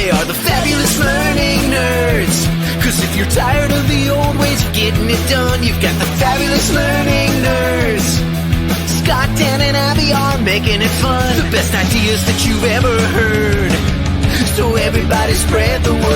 They are the fabulous learning nerds. Cause if you're tired of the old ways of getting it done, you've got the fabulous learning nerds. Scott, Dan, and Abby are making it fun. The best ideas that you've ever heard. So everybody spread the word.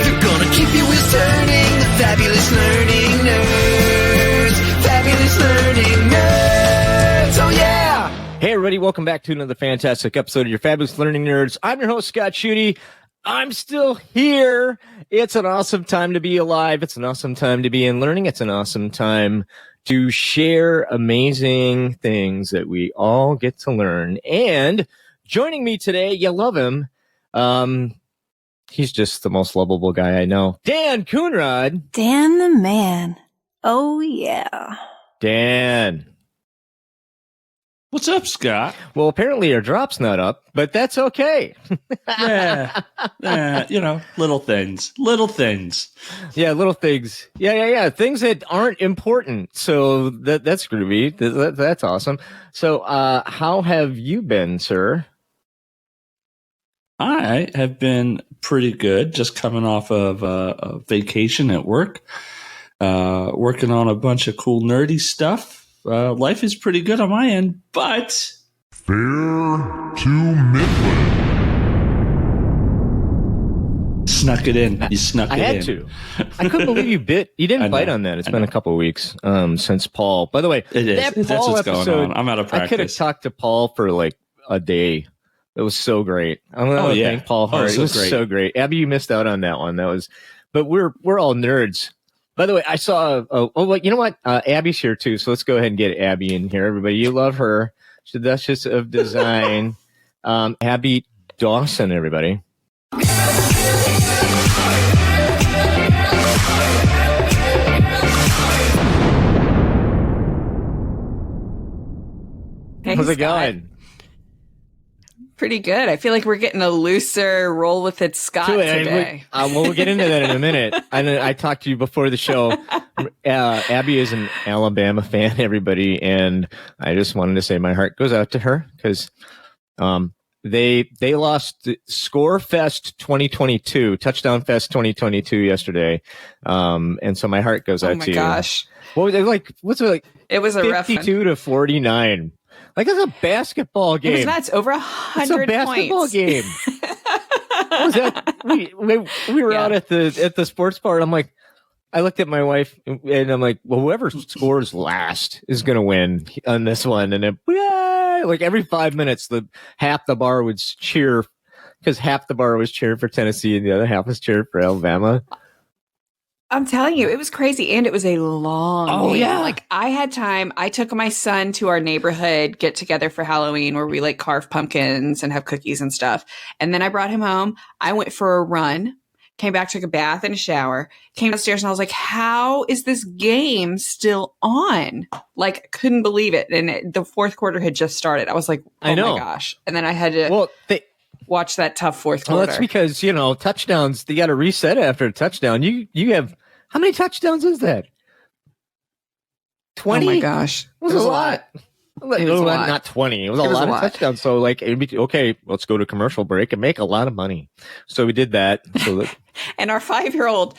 They're gonna keep you wheels turning. The fabulous learning nerds. Fabulous learning nerds. Oh yeah! Hey everybody, welcome back to another fantastic episode of your Fabulous Learning Nerds. I'm your host, Scott Schutte. I'm still here. It's an awesome time to be alive. It's an awesome time to be in learning. It's an awesome time to share amazing things that we all get to learn. And joining me today, you love him. He's just the most lovable guy I know. Dan Coonrod. Dan the man. Oh, yeah. Dan. What's up, Scott? Well, apparently your drop's not up, but that's okay. Yeah, little things. Yeah, little things. Yeah. Things that aren't important. So that's groovy. That's awesome. So how have you been, sir? I have been pretty good, just coming off of a vacation at work, working on a bunch of cool nerdy stuff. Life is pretty good on my end, but... Fair to Midland. Snuck it in. You snuck it in. I had to. I couldn't believe you didn't bite on that. It's been a couple of weeks since Paul. By the way, it is. That's what's going on. I'm out of practice. I could have talked to Paul for like a day. It was so great. I'm going to thank Paul Hart. It was so great. Abby, you missed out on that one. But we're all nerds. By the way, I saw. You know what? Abby's here too. So let's go ahead and get Abby in here. Everybody, you love her. She's the Duchess of Design. Abby Dawson. Everybody. Hey, How's it Scott. going? Pretty good. I feel like we're getting a looser roll with it, Scott, today. We'll get into that in a minute. I talked to you before the show. Abby is an Alabama fan, everybody, and I just wanted to say my heart goes out to her because they lost Score Fest 2022, Touchdown Fest 2022 yesterday, and so my heart goes out to you. Oh my gosh! What was it like? What's it like? It was a 52 to 49. Like it's a basketball game. It was nuts. Over 100 It's a basketball points. game. What was that? We were out at the sports bar. And I'm like, I looked at my wife and I'm like, well, whoever scores last is going to win on this one. And then, like every 5 minutes, half the bar would cheer because half the bar was cheering for Tennessee and the other half was cheering for Alabama. I'm telling you, it was crazy. And it was a long game. Yeah. Like I had time. I took my son to our neighborhood get together for Halloween where we like carve pumpkins and have cookies and stuff. And then I brought him home. I went for a run, came back, took a bath and a shower, came downstairs and I was like, how is this game still on? Like, couldn't believe it. And the fourth quarter had just started. I was like, oh my gosh. And then I had to watch that tough fourth quarter. Well, that's because, touchdowns, they got to reset after a touchdown. You have, how many touchdowns is that? 20? Oh my gosh. It was a lot. It was a lot. Not 20. It was a lot of touchdowns. So it'd be, okay, let's go to commercial break and make a lot of money. So we did that. And our 5-year-old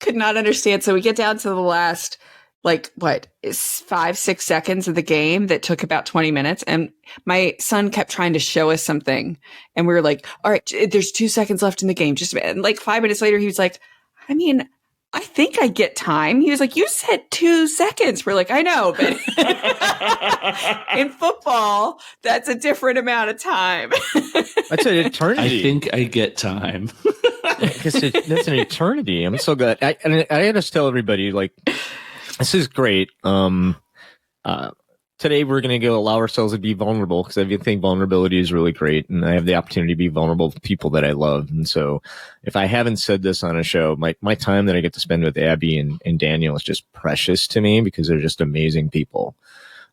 could not understand. So we get down to the last, 5-6 seconds of the game that took about 20 minutes. And my son kept trying to show us something. And we were like, all right, there's 2 seconds left in the game. Just a minute. And 5 minutes later, he was like, I think I get time. He was like, you said 2 seconds. We're like, I know, but in football, that's a different amount of time. That's an eternity. I think I get time. That's an eternity. I'm so glad. I just tell everybody, this is great. Today we're going to allow ourselves to be vulnerable because I think vulnerability is really great. And I have the opportunity to be vulnerable to people that I love. And so if I haven't said this on a show, my time that I get to spend with Abby and Daniel is just precious to me because they're just amazing people.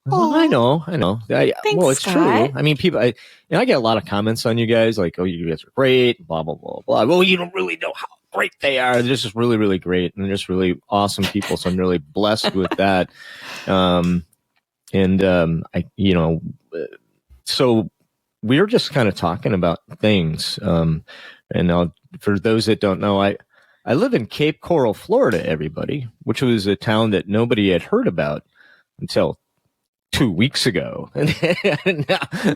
Oh, I know. Thanks, it's Scott. true. I mean, people, I get a lot of comments on you guys like, oh, you guys are great, blah, blah, blah, blah. Well, you don't really know how great they are. They're just really, really great. And they're just really awesome people. So I'm really blessed with that. So we were just kind of talking about things. And for those that don't know, I live in Cape Coral, Florida, everybody, which was a town that nobody had heard about until 2 weeks ago. And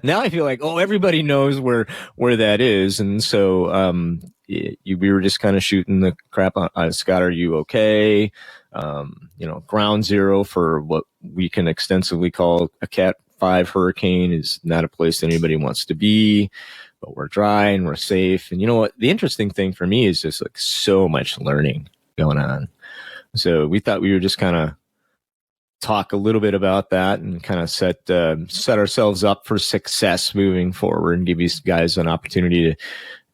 now I feel like, oh, everybody knows where that is. And so we were just kind of shooting the crap on Scott, are you okay? Ground zero for what we can extensively call a Cat 5 hurricane is not a place that anybody wants to be, but we're dry and we're safe. And you know what? The interesting thing for me is just like so much learning going on. So we thought we would just kind of talk a little bit about that and kind of set ourselves up for success moving forward and give you guys an opportunity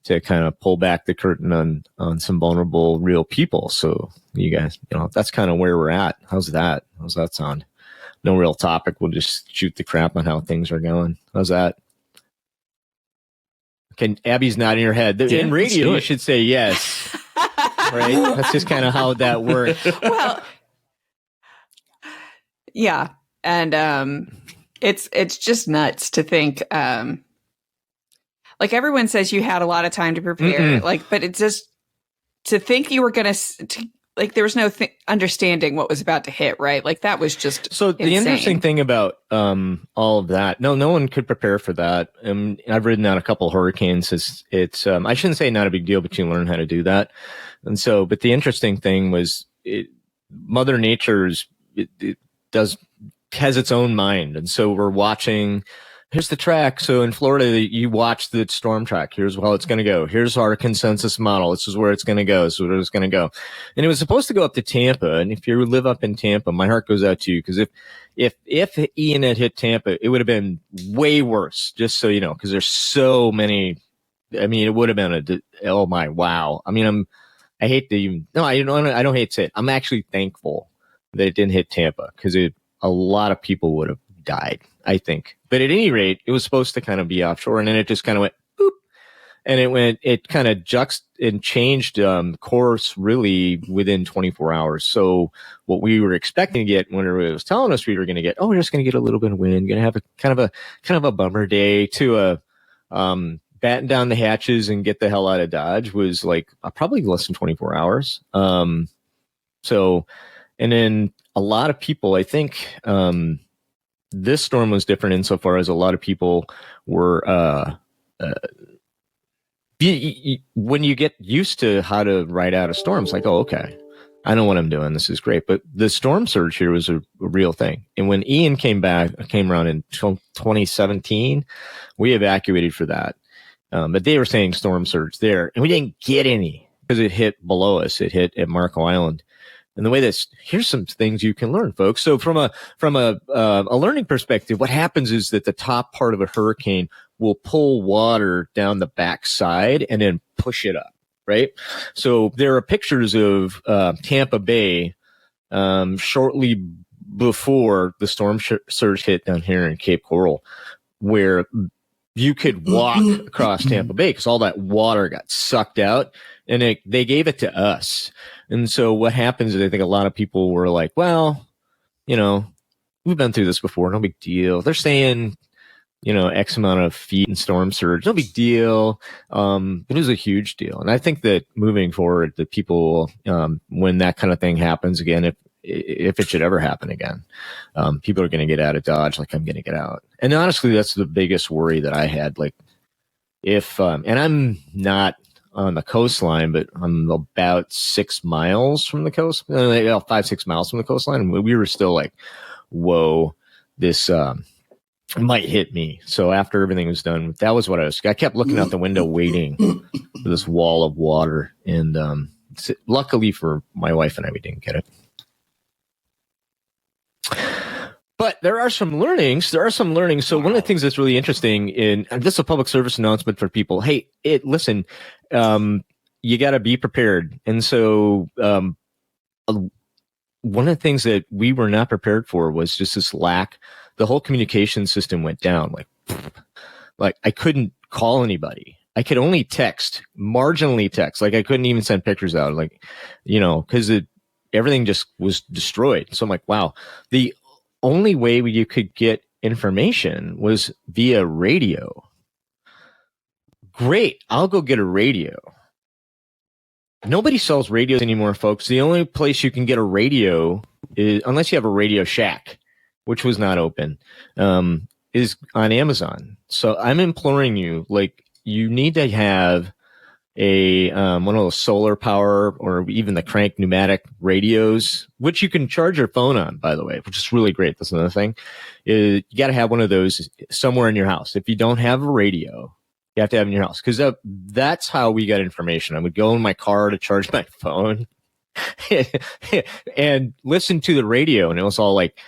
to kind of pull back the curtain on some vulnerable, real people. So you guys, that's kind of where we're at. How's that? How's that sound? No real topic. We'll just shoot the crap on how things are going. How's that? Okay, Abby's nodding her head. In radio, you should say yes. Right? That's just kind of how that works. Well, yeah. And it's just nuts to think like everyone says you had a lot of time to prepare. But it's just to think you were going to like there was no understanding what was about to hit, right? Like that was just so insane. The interesting thing about all of that, no one could prepare for that. I've ridden on a couple hurricanes. It's I shouldn't say not a big deal, but you learn how to do that. And so, but the interesting thing was Mother Nature's has its own mind. And so we're watching, here's the track. So in Florida, you watch the storm track. Here's how it's going to go. Here's our consensus model. This is where it's going to go. This is where it's going to go. And it was supposed to go up to Tampa. And if you live up in Tampa, my heart goes out to you. Because if Ian had hit Tampa, it would have been way worse, just so you know, because there's so many. I mean, it would have been oh my, wow. I mean, I hate to even, no, I don't hate to say it. I'm actually thankful that it didn't hit Tampa because a lot of people would have died, I think. But at any rate, it was supposed to kind of be offshore, and then it just kind of went boop, and it kind of changed course really within 24 hours. So what we were expecting to get when it was telling us we were going to get, we're just going to get a little bit of wind, going to have a kind of a bummer day, to batten down the hatches and get the hell out of Dodge was like probably less than 24 hours. So, and then a lot of people, I think, this storm was different insofar as a lot of people were, when you get used to how to ride out a storm, it's like, oh, okay, I know what I'm doing. This is great. But the storm surge here was a real thing. And when Ian came around in 2017, we evacuated for that. But they were saying storm surge there, and we didn't get any because it hit below us. It hit at Marco Island. And the way here's some things you can learn, folks. So from a learning perspective, what happens is that the top part of a hurricane will pull water down the backside and then push it up, right? So there are pictures of Tampa Bay shortly before the storm surge hit down here in Cape Coral, where you could walk across Tampa Bay because all that water got sucked out, and they gave it to us. And so what happens is I think a lot of people were like, well, we've been through this before. No big deal. They're saying, X amount of feet in storm surge. No big deal. It was a huge deal. And I think that moving forward, the people, when that kind of thing happens again, if it should ever happen again, people are going to get out of Dodge like I'm going to get out. And honestly, that's the biggest worry that I had. Like if, and I'm not on the coastline, but I'm about 6 miles from the coast, 5-6 miles from the coastline. And we were still like, whoa, this might hit me. So after everything was done, that was what I kept looking out the window waiting for this wall of water. And luckily for my wife and I, we didn't get it. But there are some learnings. So one of the things that's really interesting and this is a public service announcement for people. Hey, listen, you got to be prepared. And so one of the things that we were not prepared for was just this lack. The whole communication system went down. Like I couldn't call anybody. I could only marginally text. Like I couldn't even send pictures out. Like, because everything just was destroyed. So I'm like, wow. The only way you could get information was via radio. great, I'll go get a radio. Nobody sells radios anymore, folks. The only place you can get a radio is, unless you have a Radio Shack, which was not open, is on Amazon. So I'm imploring you, like, you need to have a one of those solar power or even the crank pneumatic radios, which you can charge your phone on, by the way, which is really great. That's another thing. You got to have one of those somewhere in your house. If you don't have a radio, you have to have it in your house, because that's how we got information. I would go in my car to charge my phone and listen to the radio, and it was all like,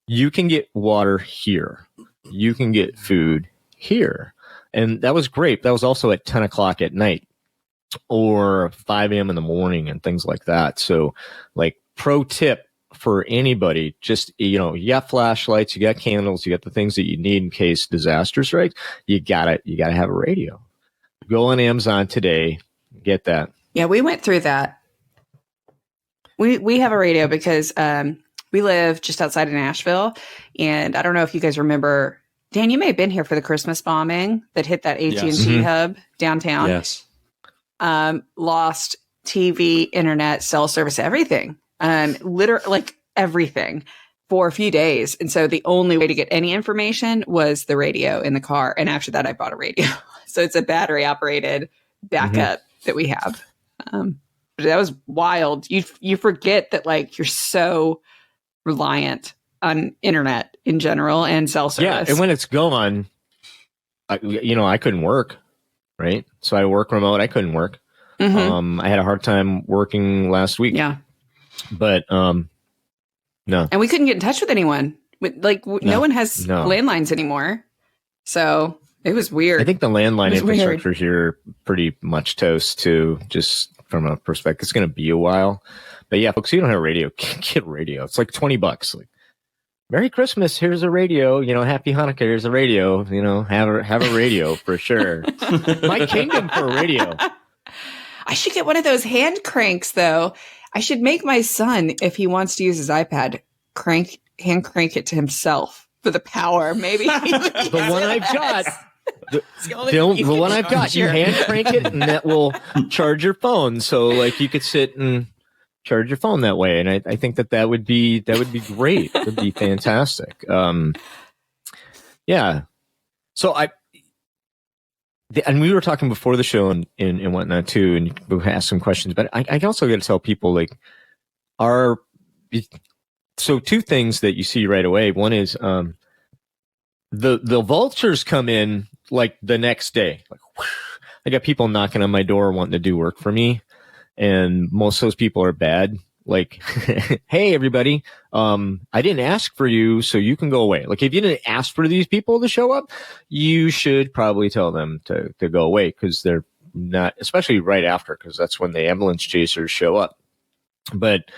you can get water here, you can get food here. And that was great. That was also at 10 o'clock at night or 5 a.m. in the morning and things like that. So, like, pro tip for anybody, just, you got flashlights, you got candles, you got the things that you need in case disaster strikes. You gotta have a radio. Go on Amazon today, get that. Yeah, we went through that. We have a radio because we live just outside of Nashville, and I don't know if you guys remember, Dan, you may have been here for the Christmas bombing that hit that AT&T Yes. hub downtown. Yes. Lost TV, internet, cell service, everything. Literally, like, everything for a few days. And so the only way to get any information was the radio in the car. And after that, I bought a radio. So it's a battery operated backup that we have. But that was wild. You forget that, like, you're so reliant on internet in general and cell service. Yeah, and when it's gone, I couldn't work, right? So I work remote. I couldn't work. Mhm. I had a hard time working last week. Yeah. But no. And we couldn't get in touch with anyone. No one has No. landlines anymore. So it was weird. I think the landline It was weird. infrastructure here pretty much toast too, just from a perspective. It's going to be a while. But yeah, folks, you don't have a radio, get a radio. It's like $20. Like, Merry Christmas, here's a radio. Happy Hanukkah, here's a radio. Have a radio for sure. My kingdom for a radio. I should get one of those hand cranks, though. I should make my son, if he wants to use his iPad, hand crank it to himself for the power. Maybe The one I've got. The only one I've got, you hand crank it, and that will charge your phone. So, like, you could sit and charge your phone that way, and I think that would be great. It would be fantastic. Yeah. So and we were talking before the show and whatnot too, and we asked some questions. But I also got to tell people, like, so two things that you see right away. One is the vultures come in like the next day. Like, I got people knocking on my door wanting to do work for me, and most of those people are bad. Like, hey, everybody, I didn't ask for you, so you can go away. Like, if you didn't ask for these people to show up, you should probably tell them to go away, because they're not, especially right after, because that's when the ambulance chasers show up. But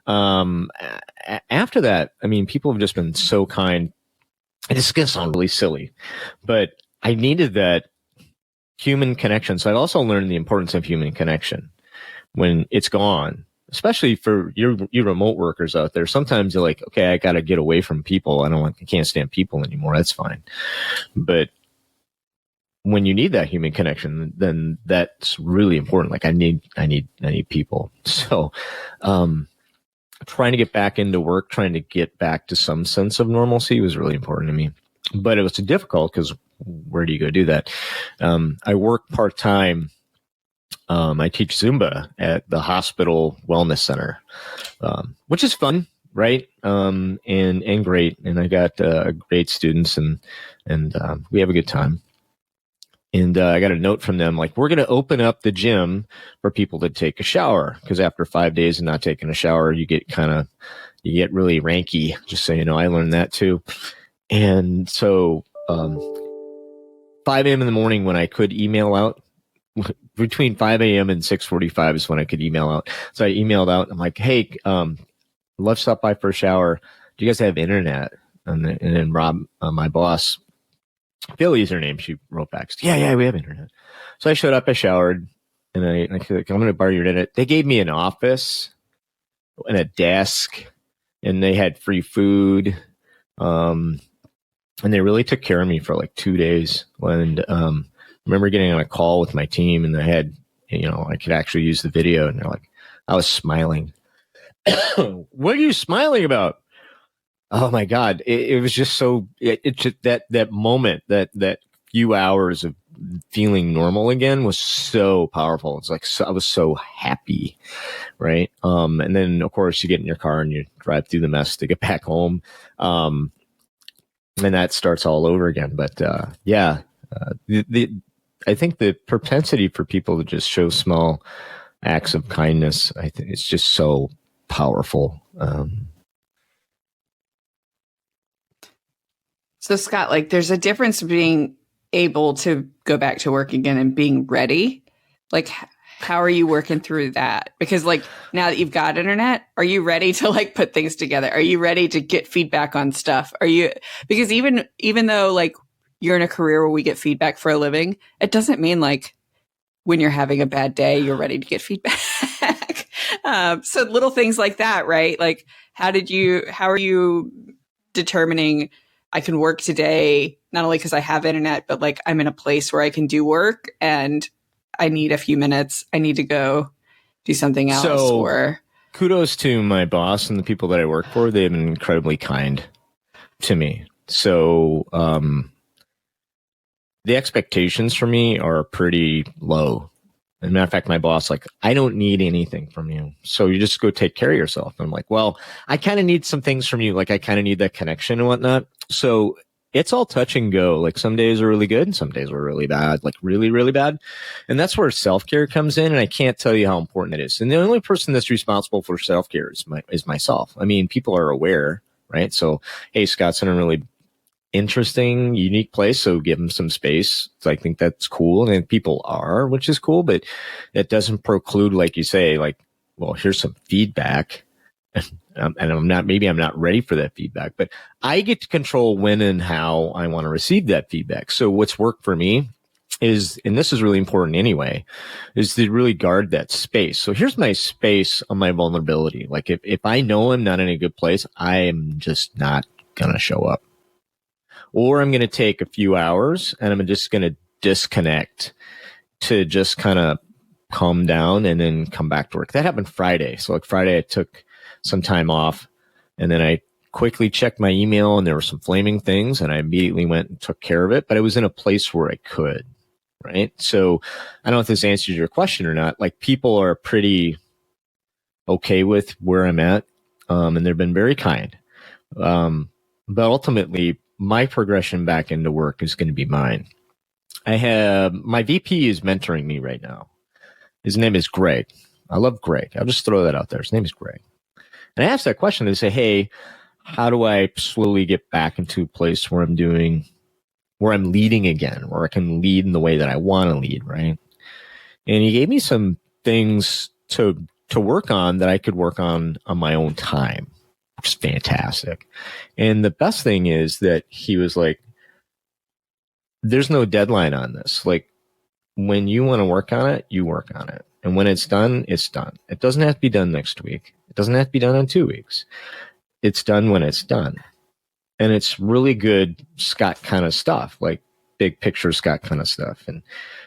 after that, I mean, people have just been so kind. And it's going to sound really silly, but I needed that human connection. So I also learned the importance of human connection when it's gone, especially for you remote workers out there. Sometimes you're like, okay, I got to get away from people. I can't stand people anymore. That's fine. But when you need that human connection, then that's really important. Like, I need people. So, trying to get back into work, trying to get back to some sense of normalcy was really important to me. But it was difficult, because where do you go do that? I work part-time. I teach Zumba at the hospital wellness center, which is fun, right? And great. And I got great students, and we have a good time. And I got a note from them, like, we're going to open up the gym for people to take a shower, because after 5 days of not taking a shower, you get really ranky. Just so you know, I learned that too. And so 5 a.m. in the morning, when I could email out, between 5 a.m. and 6:45 is when I could email out. So I emailed out. I'm like, hey, love to stop by for a shower. Do you guys have internet? And then Rob, my boss, Billy's her name, she wrote back, yeah, we have internet. So I showed up, I showered, and I said, I'm going to borrow your internet. They gave me an office and a desk, and they had free food. And they really took care of me for like 2 days. And remember getting on a call with my team and I could actually use the video, and they're like, I was smiling. What are you smiling about? Oh my God. It was just so, it just that moment, that few hours of feeling normal again was so powerful. It's like, I was so happy. Right. And then of course you get in your car and you drive through the mess to get back home. And that starts all over again. But, I think the propensity for people to just show small acts of kindness, I think it's just so powerful. So Scott, like there's a difference being able to go back to work again and being ready. Like how are you working through that? Because like now that you've got internet, are you ready to like put things together? Are you ready to get feedback on stuff? Because even though like you're in a career where we get feedback for a living, it doesn't mean like when you're having a bad day, you're ready to get feedback. So little things like that, right? Like how are you determining I can work today, not only because I have internet, but like I'm in a place where I can do work and I need a few minutes. I need to go do something else. So kudos to my boss and the people that I work for. They've been incredibly kind to me. So the expectations for me are pretty low. As a matter of fact, my boss, like, I don't need anything from you. So you just go take care of yourself. And I'm like, well, I kind of need some things from you. Like I kind of need that connection and whatnot. So it's all touch and go. Like some days are really good and some days are really bad, like really, really bad. And that's where self-care comes in. And I can't tell you how important it is. And the only person that's responsible for self-care is myself. I mean, people are aware, right? So, hey, Scott's in a really interesting, unique place. So give them some space. So I think that's cool. And people are, which is cool, but it doesn't preclude, like you say, like, well, here's some feedback. And I'm not ready for that feedback, but I get to control when and how I want to receive that feedback. So what's worked for me is, and this is really important anyway, is to really guard that space. So here's my space on my vulnerability. Like if I know I'm not in a good place, I am just not going to show up. Or I'm going to take a few hours and I'm just going to disconnect to just kind of calm down and then come back to work. That happened Friday. So like Friday, I took some time off and then I quickly checked my email and there were some flaming things and I immediately went and took care of it, but I was in a place where I could, right? So I don't know if this answers your question or not. Like people are pretty okay with where I'm at. And they've been very kind. But ultimately my progression back into work is going to be mine. My VP is mentoring me right now. His name is Greg. I love Greg. I'll just throw that out there. His name is Greg. And I asked that question to say, hey, how do I slowly get back into a place where I'm leading again, where I can lead in the way that I want to lead, right? And he gave me some things to work on that I could work on my own time, which is fantastic. And the best thing is that he was like, there's no deadline on this. Like when you want to work on it, you work on it. And when it's done, it's done. It doesn't have to be done next week. It doesn't have to be done in 2 weeks. It's done when it's done. And it's really good Scott kind of stuff, like big picture Scott kind of stuff. And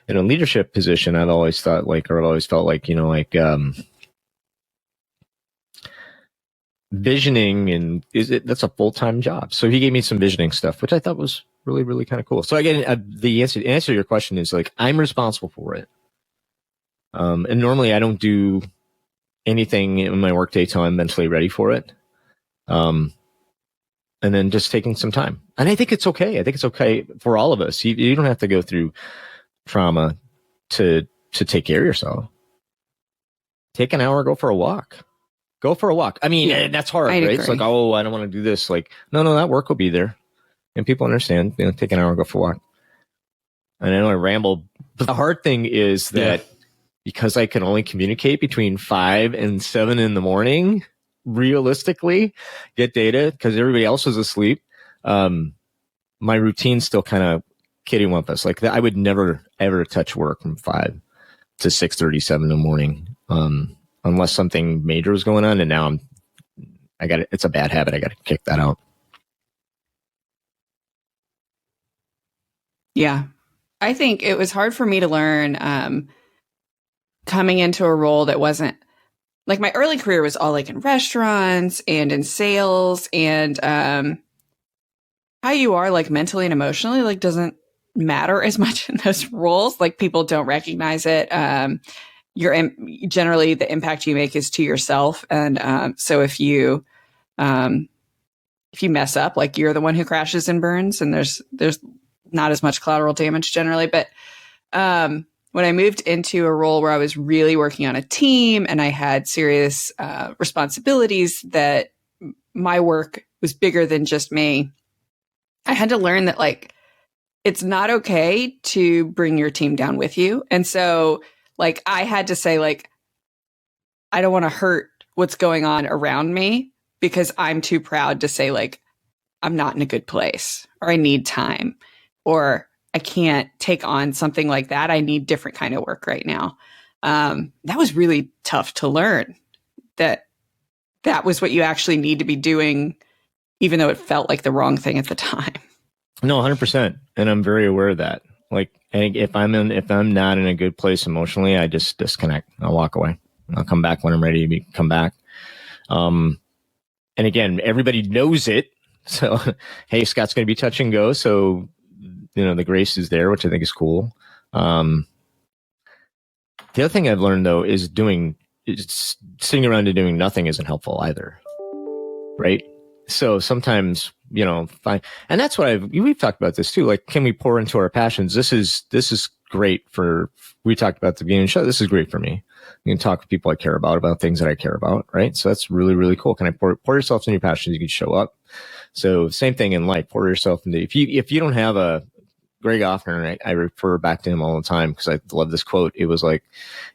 in a leadership position, I've always felt like, visioning and that's a full-time job. So he gave me some visioning stuff, which I thought was really, really kind of cool. So again, the answer to your question is like, I'm responsible for it. And normally I don't do anything in my workday till I'm mentally ready for it. And then just taking some time. And I think it's okay. I think it's okay for all of us. You don't have to go through trauma to take care of yourself. Take an hour, go for a walk. Go for a walk. I mean, that's hard, right? Agree. It's like, oh, I don't want to do this. Like, no, that work will be there. And people understand, take an hour, go for a walk. And I know I rambled, but the hard thing is that because I can only communicate between 5 and 7 in the morning, realistically, get data because everybody else is asleep. My routine's still kind of kittywampus. Like I would never, ever touch work from 5 to 6:37 in the morning. Unless something major is going on. And now it's a bad habit. I got to kick that out. Yeah. I think it was hard for me to learn coming into a role that wasn't like my early career was all like in restaurants and in sales, and how you are like mentally and emotionally like doesn't matter as much in those roles. Like people don't recognize it. Generally the impact you make is to yourself, and so if you mess up, like you're the one who crashes and burns, and there's not as much collateral damage generally. But when I moved into a role where I was really working on a team and I had serious responsibilities, that my work was bigger than just me, I had to learn that like it's not okay to bring your team down with you. And so like I had to say like I don't want to hurt what's going on around me, because I'm too proud to say like I'm not in a good place, or I need time, or I can't take on something like that. I need different kind of work right now. That was really tough to learn, that was what you actually need to be doing, even though it felt like the wrong thing at the time. No, 100%. And I'm very aware of that. Like if I'm not in a good place emotionally, I just disconnect. I'll walk away. I'll come back when I'm ready to come back. And again, everybody knows it. So, hey, Scott's going to be touch and go. So, the grace is there, which I think is cool. The other thing I've learned though is sitting around and doing nothing isn't helpful either. Right. So sometimes, fine. And that's what we've talked about this too. Like, can we pour into our passions? This is great we talked about at the beginning of the show. This is great for me. You can talk to people I care about things that I care about. Right. So that's really, really cool. Can I pour yourself into your passions? You can show up. So same thing in life, pour yourself into, if you don't have Greg Offner, I refer back to him all the time because I love this quote. It was like,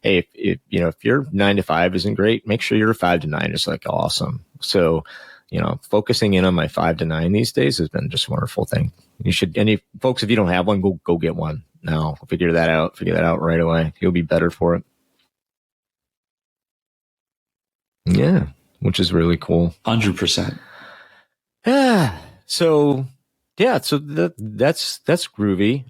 hey, if your 9 to 5 isn't great, make sure your 5 to 9 is like awesome. So, focusing in on my 5 to 9 these days has been just a wonderful thing. You should, and if you don't have one, go get one now. Figure that out right away. You'll be better for it. Yeah. Which is really cool. 100%. Yeah. So that's groovy.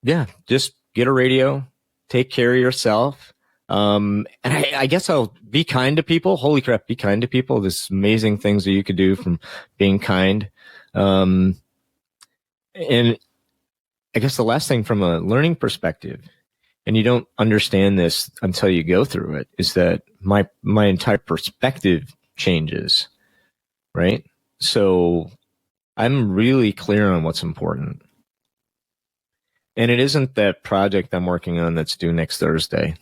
Yeah, just get a radio, take care of yourself. And I guess I'll be kind to people. Holy crap, be kind to people. There's amazing things that you could do from being kind. And I guess the last thing from a learning perspective, and you don't understand this until you go through it, is that my entire perspective changes, right? So I'm really clear on what's important. And it isn't that project I'm working on that's due next Thursday.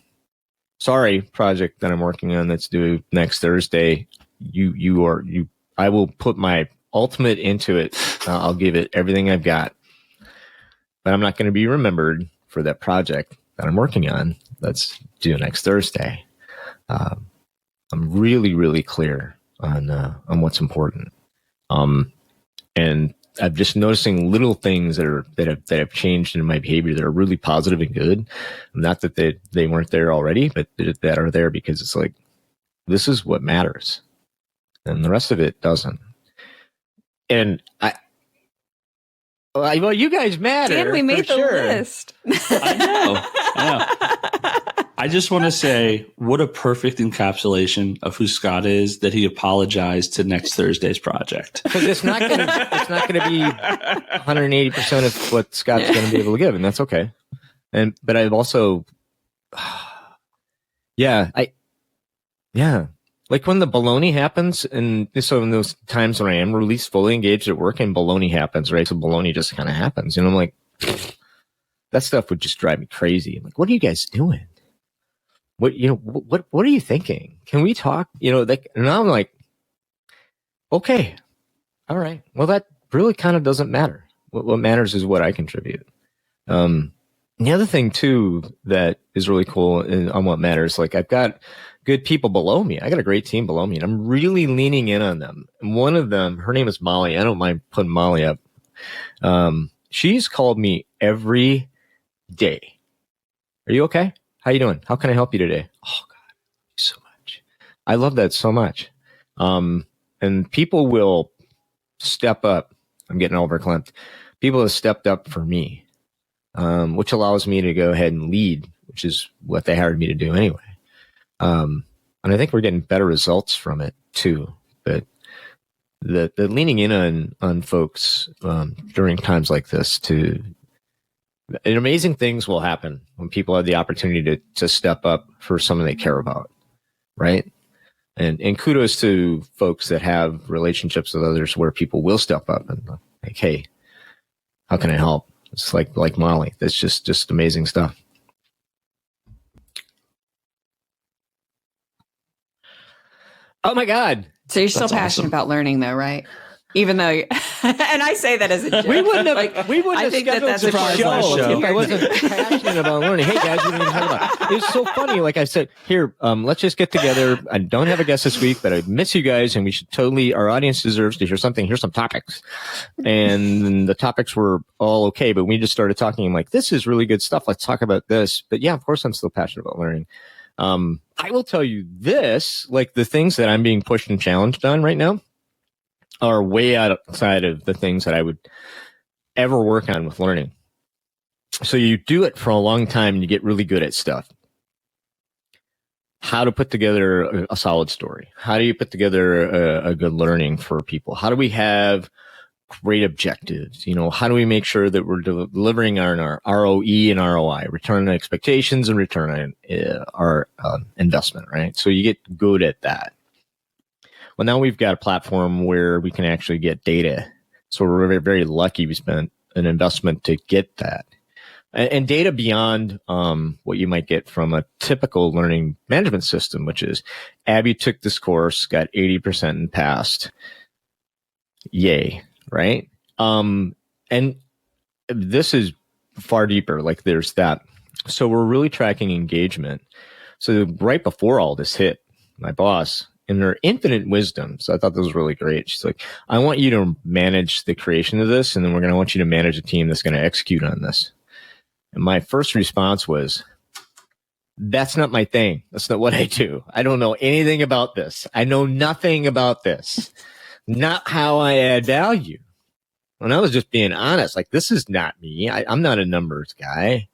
Sorry, project that I'm working on that's due next Thursday. I will put my ultimate into it. I'll give it everything I've got. But I'm not going to be remembered for that project that I'm working on that's due next Thursday. I'm really, really clear on what's important. And I'm just noticing little things that have changed in my behavior that are really positive and good. Not that they weren't there already, but that are there because it's like, this is what matters. And the rest of it doesn't. And well, you guys matter. Dan, we made the list. I know. I just want to say, what a perfect encapsulation of who Scott is, that he apologized to next Thursday's project. Because it's not going to be 180% of what Scott's going to be able to give, and that's okay. But I've also, like when the baloney happens, and so in those times when I am released fully engaged at work and baloney happens, right? So baloney just kind of happens, and I'm like, that stuff would just drive me crazy. I'm like, what are you guys doing? What are you thinking? Can we talk? And I'm like, okay, all right. Well, that really kind of doesn't matter. What matters is what I contribute. The other thing too that is really cool on what matters, like I've got good people below me. I got a great team below me, and I'm really leaning in on them. And one of them, her name is Molly. I don't mind putting Molly up. She's called me every day. Are you okay? How you doing? How can I help you today? Oh God, thank you so much. I love that so much. And people will step up. I'm getting overclamped. people have stepped up for me, which allows me to go ahead and lead, which is what they hired me to do anyway. And I think we're getting better results from it too. But the leaning in on folks during times like this, and amazing things will happen when people have the opportunity to step up for someone they care about, right? And kudos to folks that have relationships with others where people will step up and like, hey, how can I help? It's like Molly. That's just amazing stuff. Oh my God. So you're still passionate about learning, though, right? Even though, and I say that as a joke. We wouldn't have scheduled that's the a show if I wasn't passionate about learning. Hey guys, what are we talking about? It's so funny. Like I said, here, let's just get together. I don't have a guest this week, but I miss you guys, and we should totally. Our audience deserves to hear something. Here's some topics, and the topics were all okay, but we just started talking. I'm like, this is really good stuff. Let's talk about this. But yeah, of course, I'm still passionate about learning. I will tell you this: like the things that I'm being pushed and challenged on right now are way outside of the things that I would ever work on with learning. So you do it for a long time and you get really good at stuff. How to put together a solid story. How do you put together a good learning for people? How do we have great objectives? You know, how do we make sure that we're delivering on our ROE and ROI, return on expectations and return on our investment, right? So you get good at that. Well, now we've got a platform where we can actually get data. So we're very, very lucky we spent an investment to get that. And data beyond what you might get from a typical learning management system, which is Abby took this course, got 80% and passed. Yay, right? And this is far deeper, like there's that. So we're really tracking engagement. So right before all this hit, my boss, in her infinite wisdom, so I thought this was really great. She's like, I want you to manage the creation of this, and then we're going to want you to manage a team that's going to execute on this. And my first response was, that's not my thing. That's not what I do. I don't know anything about this. I know nothing about this. Not how I add value. And I was just being honest. Like, this is not me. I'm not a numbers guy.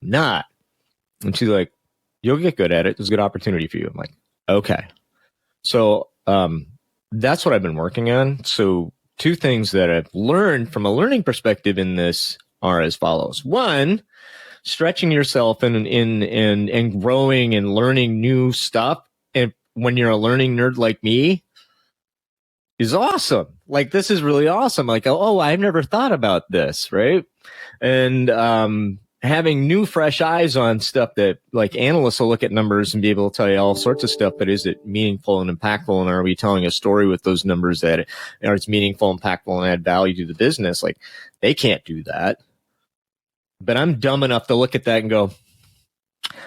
I'm not. And she's like, you'll get good at it. There's a good opportunity for you. I'm like, okay. So that's what I've been working on. So two things that I've learned from a learning perspective in this are as follows. One, stretching yourself and growing and learning new stuff. And when you're a learning nerd like me is awesome. Like, this is really awesome. Like, oh, I've never thought about this. Right. And having new fresh eyes on stuff that, like, analysts will look at numbers and be able to tell you all sorts of stuff, but is it meaningful and impactful? And are we telling a story with those numbers that it's meaningful, impactful, and add value to the business? Like, they can't do that. But I'm dumb enough to look at that and go,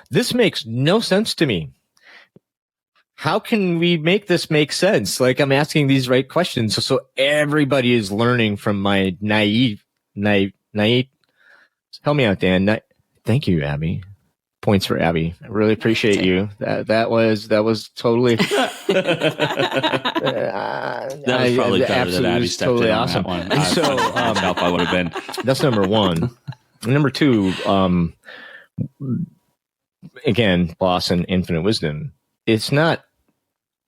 this makes no sense to me. How can we make this make sense? Like, I'm asking these right questions. So everybody is learning from my naive. Help me out, Dan. Thank you, Abby. Points for Abby. I really appreciate you. That was totally. That was probably better than Abby stepped totally in on awesome. that one. And so help I would have been. That's number one. Number two, again, boss and infinite wisdom. It's not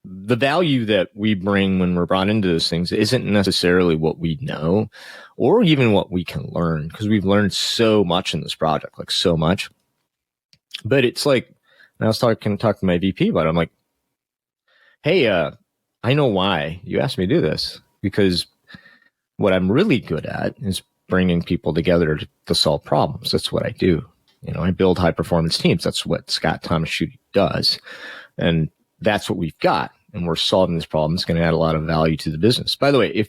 the value that we bring when we're brought into those things isn't necessarily what we know or even what we can learn, because we've learned so much in this project, like so much. But it's like, I was talking to my VP about it. I'm like, hey, I know why you asked me to do this, because what I'm really good at is bringing people together to solve problems. That's what I do. You know, I build high performance teams. That's what Scott Thomas Schutte does. And that's what we've got. And we're solving this problem. It's going to add a lot of value to the business. By the way,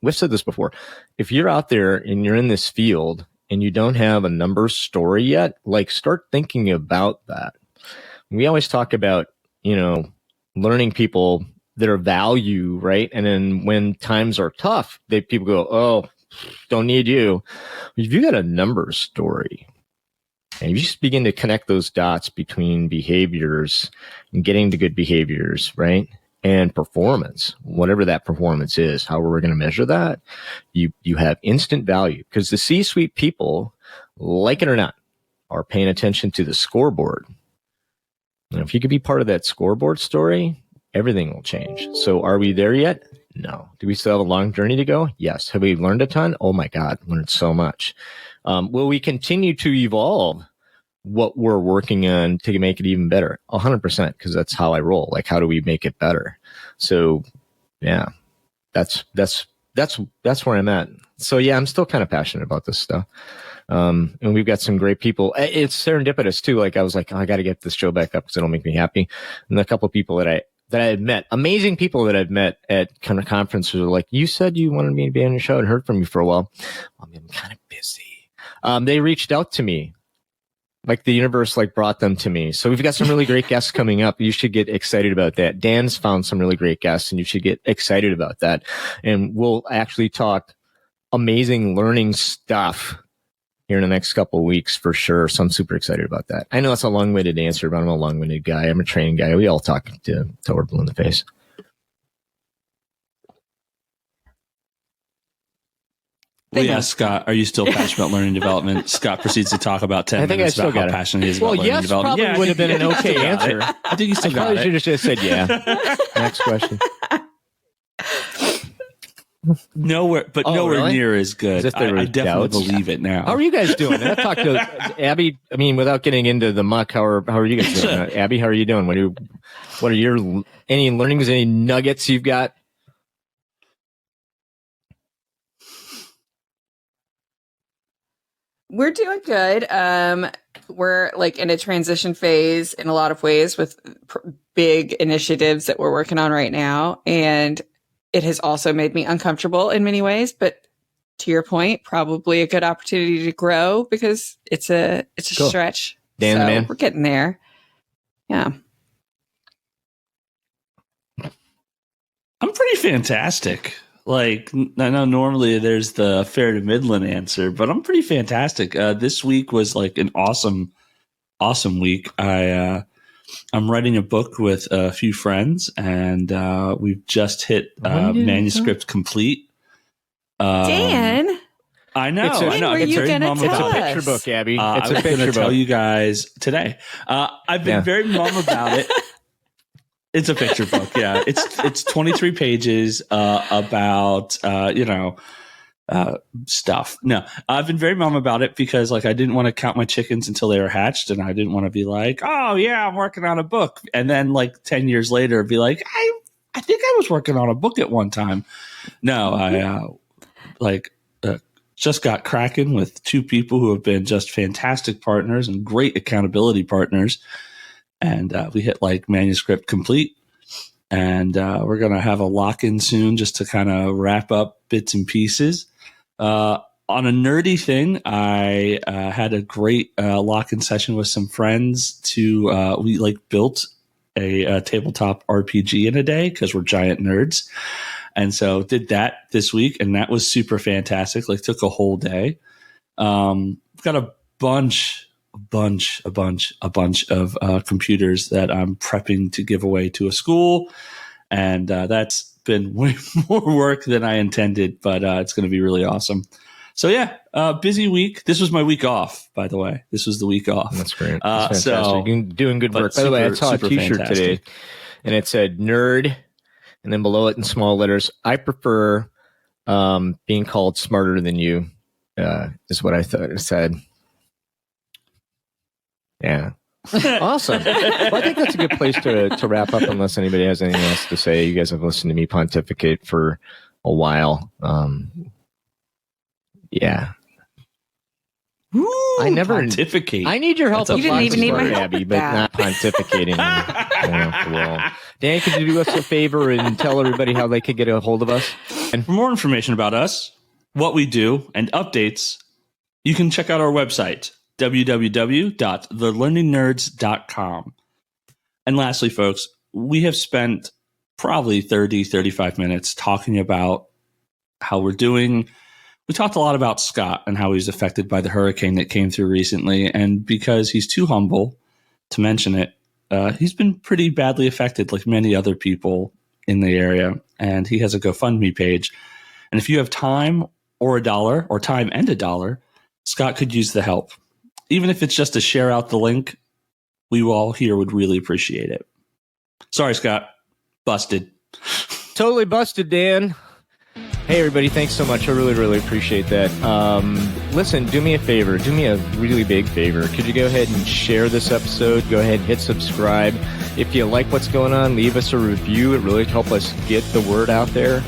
we've said this before, if you're out there and you're in this field and you don't have a numbers story yet, like, start thinking about that. We always talk about, learning people their value, right? And then when times are tough, people go, oh, don't need you. If you got a numbers story, and you just begin to connect those dots between behaviors and getting to good behaviors, right? and performance, whatever that performance is, how we're going to measure that, you have instant value because the C-suite people, like it or not, are paying attention to the scoreboard. And if you could be part of that scoreboard story, everything will change. So are we there yet? No. Do we still have a long journey to go? Yes. Have we learned a ton? Oh my God, learned so much. Will we continue to evolve what we're working on to make it even better? 100%, because that's how I roll. Like, how do we make it better? So yeah, that's where I'm at. So yeah, I'm still kind of passionate about this stuff. And we've got some great people. It's serendipitous too. Like I was like, oh, I got to get this show back up because it'll make me happy. And a couple of people that I had met, amazing people that I've met at kind of conferences are like, you said you wanted me to be on your show and heard from you for a while. I'm kind of busy. They reached out to me. Like the universe brought them to me. So we've got some really great guests coming up. You should get excited about that. Dan's found some really great guests and you should get excited about that. And we'll actually talk amazing learning stuff here in the next couple of weeks for sure. So I'm super excited about that. I know it's a long-winded answer, but I'm a long-winded guy. I'm a training guy. We all talk till we're blue in the face. Well, yeah, Scott, are you still passionate about learning development? Scott proceeds to talk about 10 minutes about how passionate he is about learning development. Well, yes, probably would have been an okay answer. I think you still got it. Should have just said yeah. Next question. Nowhere really? near as good. I definitely believe it now. How are you guys doing? I've talked to Abby. I mean, without getting into the muck, how are you guys doing? Abby, how are you doing? What are your any learnings, any nuggets you've got? We're doing good. We're in a transition phase in a lot of ways with big initiatives that we're working on right now. And it has also made me uncomfortable in many ways, but to your point, probably a good opportunity to grow because it's a cool. Stretch. Dan, the man. We're getting there. Yeah. I'm pretty fantastic. I know normally there's the fair to Midland answer, but I'm pretty fantastic. This week was an awesome week. I'm writing a book with a few friends, and we've just hit manuscript complete. Dan, I know. When were you going to tell us? It's a picture book, Abby. It's I a was picture going to book. tell you guys today. I've been very mum about it. It's a picture book. Yeah, it's 23 pages about stuff. No, I've been very mum about it because I didn't want to count my chickens until they were hatched, and I didn't want to be like, oh yeah, I'm working on a book, and then 10 years later be like, I think I was working on a book at one time. No, I just got cracking with two people who have been just fantastic partners and great accountability partners. And we hit manuscript complete, and we're going to have a lock-in soon just to kind of wrap up bits and pieces. On a nerdy thing, I had a great lock-in session with some friends we built a tabletop RPG in a day because we're giant nerds. And so did that this week, and that was super fantastic. Took a whole day. Got a bunch of computers that I'm prepping to give away to a school. And that's been way more work than I intended, but it's going to be really awesome. So yeah, busy week. This was my week off, by the way. This was the week off. That's great. That's fantastic. You're doing good work. By the way, I saw a t-shirt today and it said nerd. And then below it in small letters, I prefer being called smarter than you, is what I thought it said. Yeah. Awesome. Well, I think that's a good place to wrap up unless anybody has anything else to say. You guys have listened to me pontificate for a while. Yeah. Ooh, I never pontificate. I need your help. You didn't even need my help, Abby, but not pontificating. Well, Dan, could you do us a favor and tell everybody how they could get a hold of us? And for more information about us, what we do, and updates, you can check out our website, www.thelearningnerds.com. And lastly, folks, we have spent probably 35 minutes talking about how we're doing. We talked a lot about Scott and how he's affected by the hurricane that came through recently. And because he's too humble to mention it, he's been pretty badly affected like many other people in the area, and he has a GoFundMe page. And if you have time or $1, or time and $1, Scott could use the help. Even if it's just to share out the link, we all here would really appreciate it. Sorry, Scott. Busted. Totally busted, Dan. Hey, everybody. Thanks so much. I really, really appreciate that. Listen, do me a favor. Do me a really big favor. Could you go ahead and share this episode? Go ahead and hit subscribe. If you like what's going on, leave us a review. It really helps us get the word out there.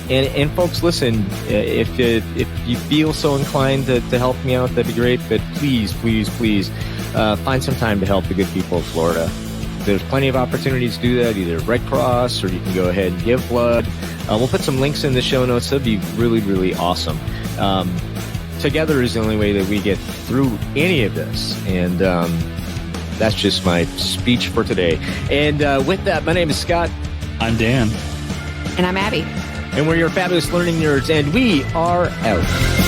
And folks, listen, if you feel so inclined to help me out, that'd be great. But please, please, please find some time to help the good people of Florida. There's plenty of opportunities to do that, either Red Cross, or you can go ahead and give blood. We'll put some links in the show notes. That'd be really, really awesome. Together is the only way that we get through any of this. And that's just my speech for today. And with that, my name is Scott. I'm Dan. And I'm Abby. And we're your fabulous learning nerds, and we are out.